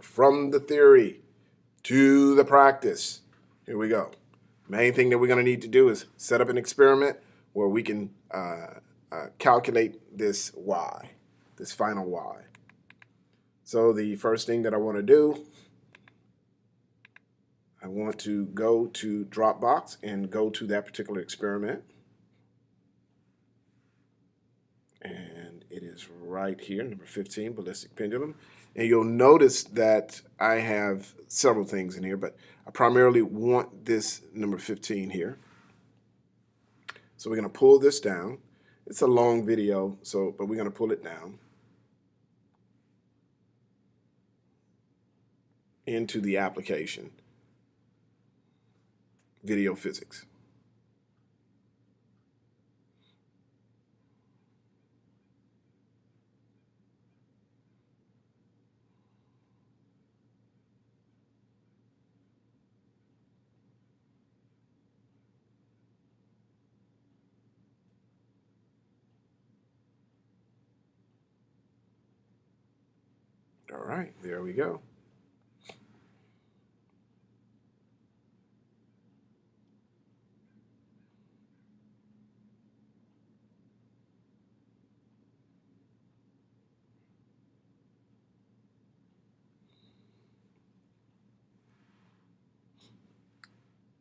From the theory to the practice. Here we go. Main thing that we're going to need to do is set up an experiment where we can calculate this y, this final y. So the first thing that I want to do, I want to go to Dropbox and go to that particular experiment. And it is right here, number 15, Ballistic Pendulum. And you'll notice that I have several things in here, but I primarily want this number 15 here. So we're going to pull this down. It's a long video, but we're going to pull it down into the application, video physics. All right, there we go.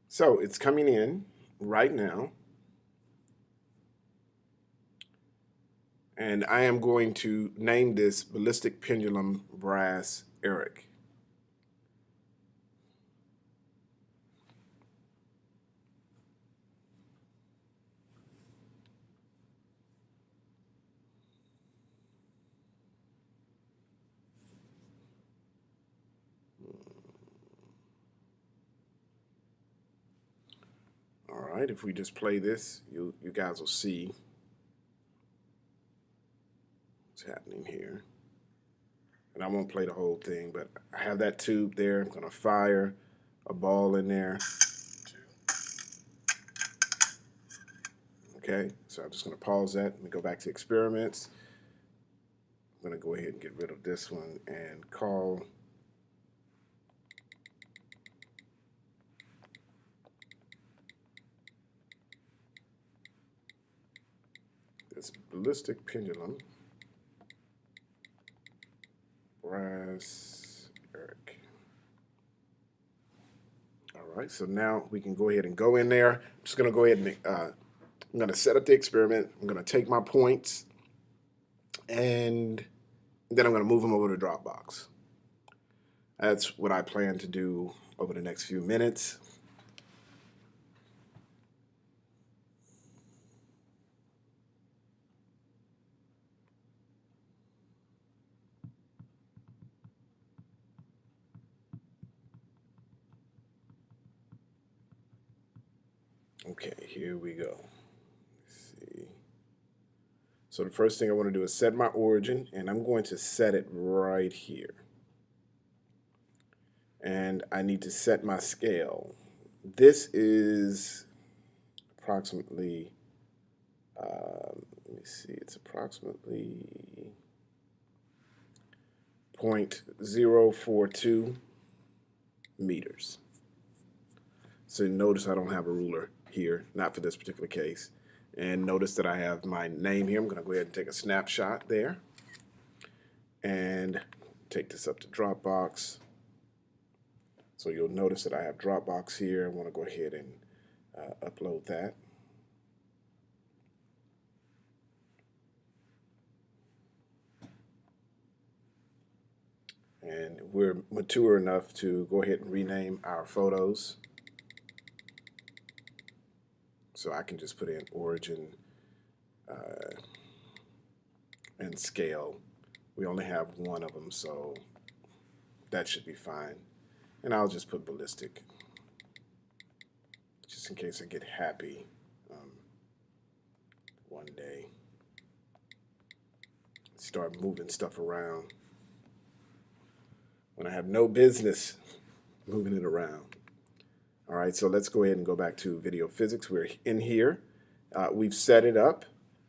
So it's coming in right now. And I am going to name this Ballistic Pendulum Brass Eric. All right, if we just play this, you guys will see what's happening here. And I won't play the whole thing, but I have that tube there. I'm going to fire a ball in there. Okay, so I'm just going to pause that. Let me go back to experiments. I'm going to go ahead and get rid of this one and call this Ballistic Pendulum Brass Eric. All right, so now we can go ahead and go in there. I'm just going to go ahead and I'm going to set up the experiment. I'm going to take my points, and then I'm going to move them over to Dropbox. That's what I plan to do over the next few minutes. Okay, here we go. Let's see. So the first thing I want to do is set my origin, and I'm going to set it right here. And I need to set my scale. This is approximately, let me see, it's approximately 0.042 meters. So notice I don't have a ruler here, not for this particular case. And notice that I have my name here. I'm going to go ahead and take a snapshot there and take this up to Dropbox. So you'll notice that I have Dropbox here. I want to go ahead and upload that. And we're mature enough to go ahead and rename our photos. So I can just put in origin and scale. We only have one of them, so that should be fine. And I'll just put ballistic, just in case I get happy one day. Start moving stuff around when I have no business moving it around. All right, so let's go ahead and go back to video physics. We're in here. We've set it up.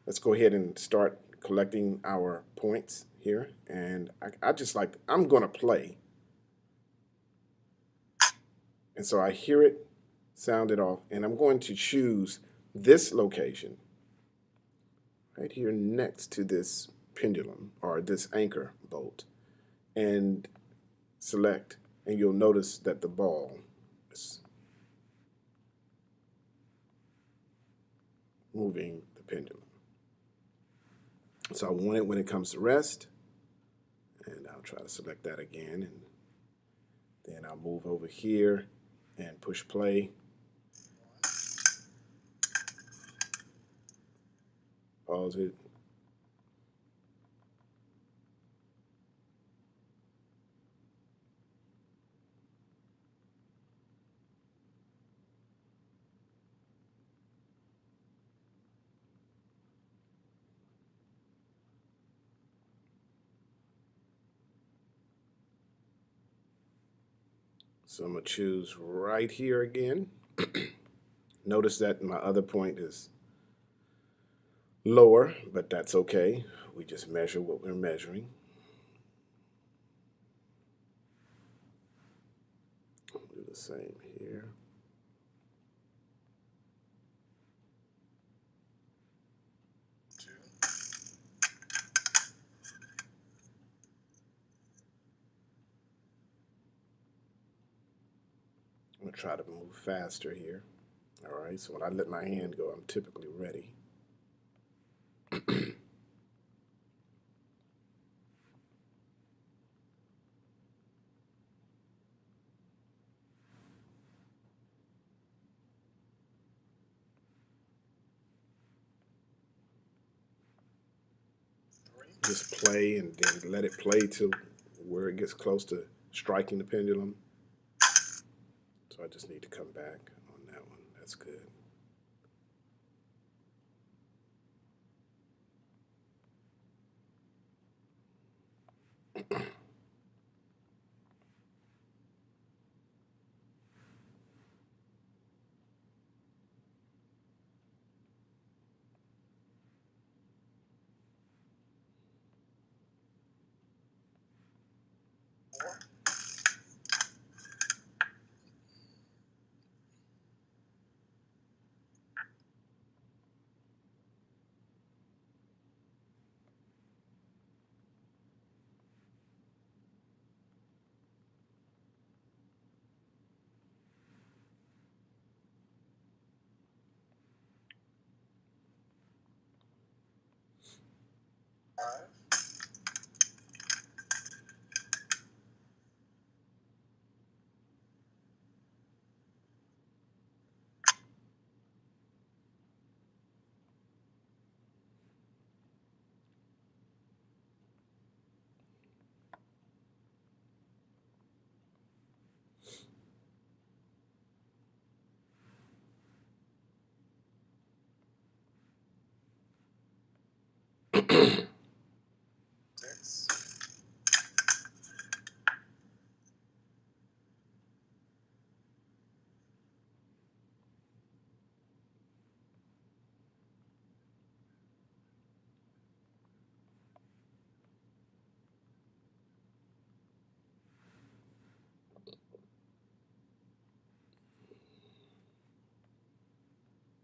Let's go ahead and start collecting our points here. And I'm going to play And so I hear it sound it off, and I'm going to choose this location right here next to this pendulum or this anchor bolt and select, and you'll notice that the ball is moving the pendulum. So I want it when it comes to rest, and I'll try to select that again, and then I'll move over here and push play. Pause it. So I'm going to choose right here again. Notice that my other point is lower, but that's okay. We just measure what we're measuring. Do the same here. I'm going to try to move faster here. All right, so when I let my hand go, I'm typically ready. Just play and then let it play till where it gets close to striking the pendulum. So I just need to come back on that one. That's good.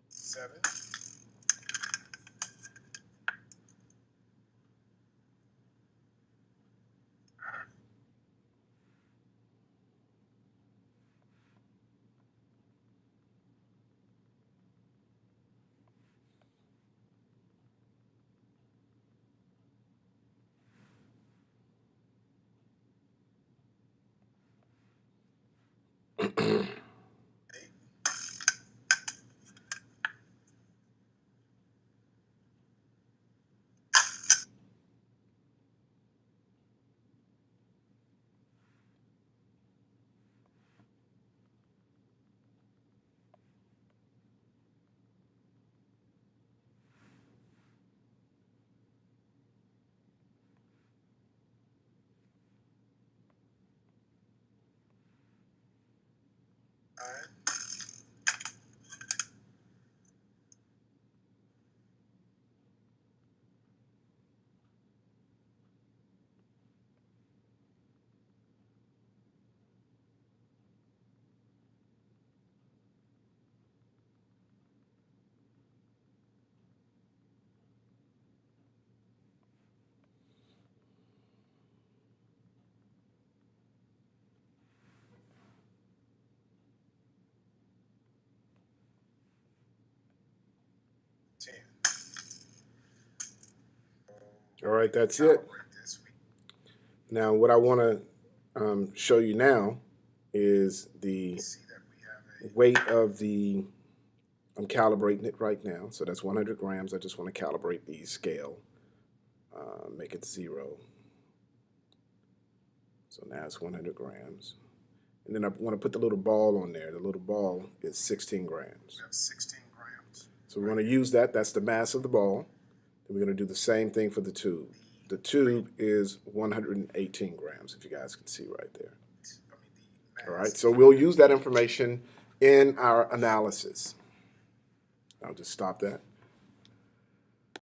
Seven. All right, that's it. Now, what I want to show you now is the weight of the, I'm calibrating it right now. So that's 100 grams. I just want to calibrate the scale, make it 0. So now it's 100 grams. And then I want to put the little ball on there. The little ball is 16 grams. So we're going to use that. That's the mass of the ball. Then we're going to do the same thing for the tube. The tube is 118 grams, if you guys can see right there. All right, so we'll use that information in our analysis. I'll just stop that.